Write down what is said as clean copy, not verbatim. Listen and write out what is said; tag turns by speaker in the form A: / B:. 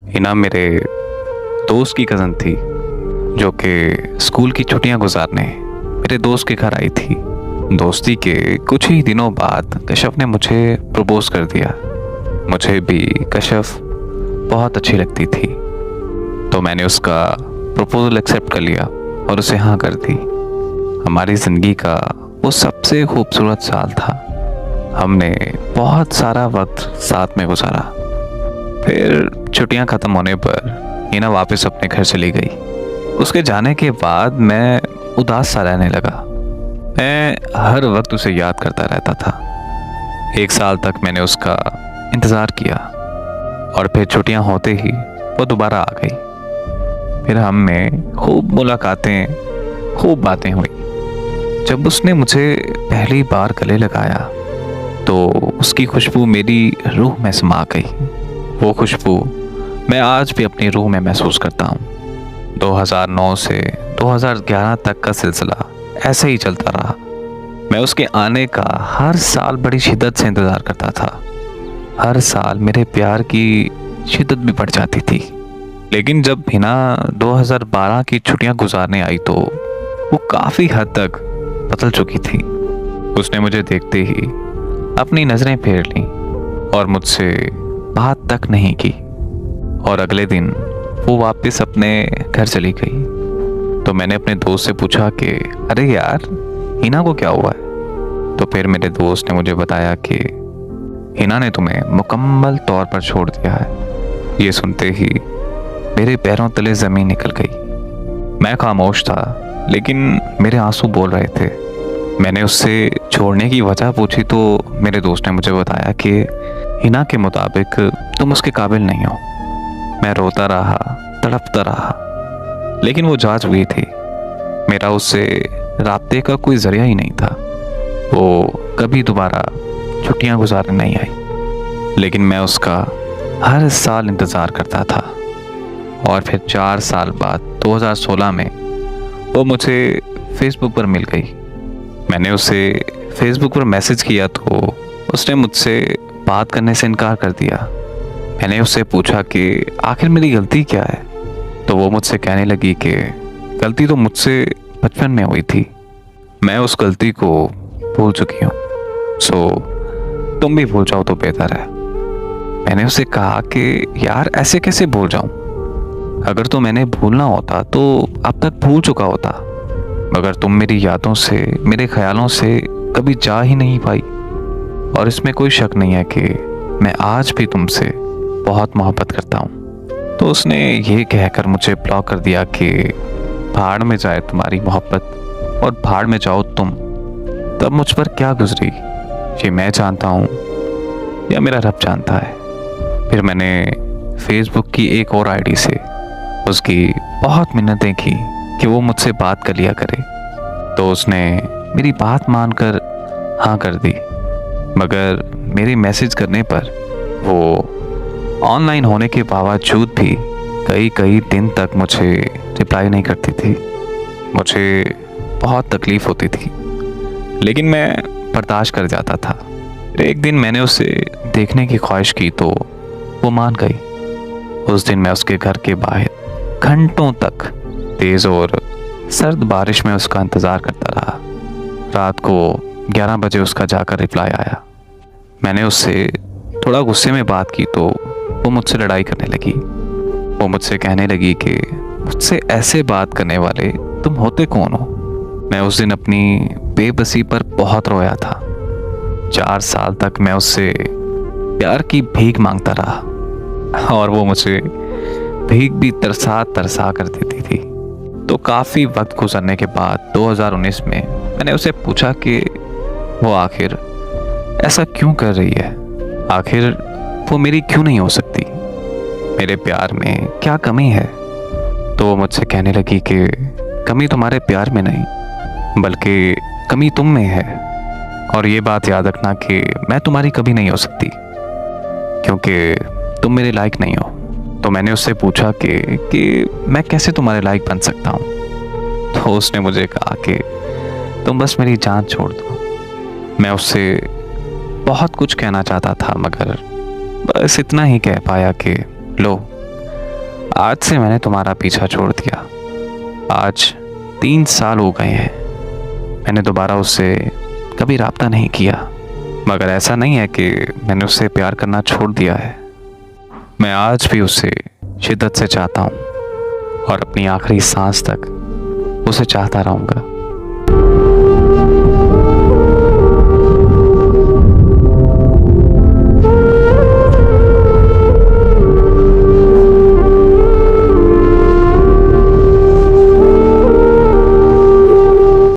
A: हिना मेरे दोस्त की कज़न थी जो कि स्कूल की छुट्टियां गुजारने मेरे दोस्त के घर आई थी। दोस्ती के कुछ ही दिनों बाद कश्यप ने मुझे प्रपोज कर दिया। मुझे भी कश्यप बहुत अच्छी लगती थी, तो मैंने उसका प्रपोजल एक्सेप्ट कर लिया और उसे हाँ कर दी। हमारी ज़िंदगी का वो सबसे खूबसूरत साल था। हमने बहुत सारा वक्त साथ में गुजारा। फिर छुट्टियां ख़त्म होने पर हिना वापस अपने घर चली गई। उसके जाने के बाद मैं उदास सा रहने लगा। मैं हर वक्त उसे याद करता रहता था। 1 साल तक मैंने उसका इंतज़ार किया और फिर छुट्टियां होते ही वो दोबारा आ गई। फिर हम में खूब मुलाकातें, खूब बातें हुई। जब उसने मुझे पहली बार गले लगाया तो उसकी खुशबू मेरी रूह में समा गई। वो खुशबू मैं आज भी अपनी रूह में महसूस करता हूँ। 2009 से 2011 तक का सिलसिला ऐसे ही चलता रहा। मैं उसके आने का हर साल बड़ी शिद्दत से इंतज़ार करता था। हर साल मेरे प्यार की शिद्दत भी बढ़ जाती थी। लेकिन जब हिना 2012 की छुट्टियां गुजारने आई तो वो काफ़ी हद तक बदल चुकी थी। उसने मुझे देखते ही अपनी नज़रें फेर लीं और मुझसे बात तक नहीं की, और अगले दिन वो वापस अपने घर चली गई। तो मैंने अपने दोस्त से पूछा कि अरे यार, हिना को क्या हुआ है? तो फिर मेरे दोस्त ने मुझे बताया कि हिना ने तुम्हें मुकम्मल तौर पर छोड़ दिया है। ये सुनते ही मेरे पैरों तले ज़मीन निकल गई। मैं खामोश था, लेकिन मेरे आंसू बोल रहे थे। मैंने उससे छोड़ने की वजह पूछी तो मेरे दोस्त ने मुझे बताया कि हिना के मुताबिक तुम उसके काबिल नहीं हो। मैं रोता रहा, तड़पता रहा, लेकिन वो जा चुकी थी। मेरा उससे राब्ते का कोई जरिया ही नहीं था। वो कभी दोबारा छुट्टियां गुजारने नहीं आई, लेकिन मैं उसका हर साल इंतज़ार करता था। और फिर 4 साल बाद 2016 में वो मुझे फेसबुक पर मिल गई। मैंने उसे फेसबुक पर मैसेज किया तो उसने मुझसे बात करने से इनकार कर दिया। मैंने उससे पूछा कि आखिर मेरी गलती क्या है? तो वो मुझसे कहने लगी कि गलती तो मुझसे बचपन में हुई थी, मैं उस गलती को भूल चुकी हूँ, सो तुम भी भूल जाओ तो बेहतर है। मैंने उससे कहा कि यार, ऐसे कैसे भूल जाऊँ? अगर तो मैंने भूलना होता तो अब तक भूल चुका होता, मगर तुम मेरी यादों से, मेरे ख्यालों से कभी जा ही नहीं पाई। और इसमें कोई शक नहीं है कि मैं आज भी तुमसे बहुत मोहब्बत करता हूँ। तो उसने ये कहकर मुझे ब्लॉक कर दिया कि भाड़ में जाए तुम्हारी मोहब्बत और भाड़ में जाओ तुम। तब मुझ पर क्या गुजरी ये मैं जानता हूँ या मेरा रब जानता है। फिर मैंने फेसबुक की एक और आईडी से उसकी बहुत मिन्नतें की कि वो मुझसे बात कर लिया करे। तो उसने मेरी बात मानकर हाँ कर दी, मगर मेरे मैसेज करने पर वो ऑनलाइन होने के बावजूद भी कई दिन तक मुझे रिप्लाई नहीं करती थी। मुझे बहुत तकलीफ़ होती थी, लेकिन मैं बर्दाश्त कर जाता था। एक दिन मैंने उसे देखने की ख्वाहिश की तो वो मान गई। उस दिन मैं उसके घर के बाहर घंटों तक तेज़ और सर्द बारिश में उसका इंतज़ार करता रहा। रात को 11 बजे उसका जाकर रिप्लाई आया। मैंने उससे थोड़ा गुस्से में बात की तो वो मुझसे लड़ाई करने लगी। वो मुझसे कहने लगी कि मुझसे ऐसे बात करने वाले तुम होते कौन हो? मैं उस दिन अपनी बेबसी पर बहुत रोया था। 4 साल तक मैं उससे प्यार की भीख मांगता रहा और वो मुझे भीख भी तरसा तरसा कर देती थी। तो काफ़ी वक्त गुजरने के बाद 2019 में मैंने उसे पूछा कि वो आखिर ऐसा क्यों कर रही है, आखिर वो मेरी क्यों नहीं हो सकती, मेरे प्यार में क्या कमी है? तो वो मुझसे कहने लगी कि कमी तुम्हारे प्यार में नहीं, बल्कि कमी तुम में है। और ये बात याद रखना कि मैं तुम्हारी कभी नहीं हो सकती, क्योंकि तुम मेरे लायक नहीं हो। तो मैंने उससे पूछा कि मैं कैसे तुम्हारे लायक बन सकता हूँ? तो उसने मुझे कहा कि तुम बस मेरी जान छोड़ दो। मैं उससे बहुत कुछ कहना चाहता था, मगर बस इतना ही कह पाया कि लो, आज से मैंने तुम्हारा पीछा छोड़ दिया। आज 3 साल हो गए हैं। मैंने दोबारा उससे कभी राब्ता नहीं किया, मगर ऐसा नहीं है कि मैंने उससे प्यार करना छोड़ दिया है। मैं आज भी उससे शिद्दत से चाहता हूँ और अपनी आखिरी सांस तक उसे चाहता रहूँगा।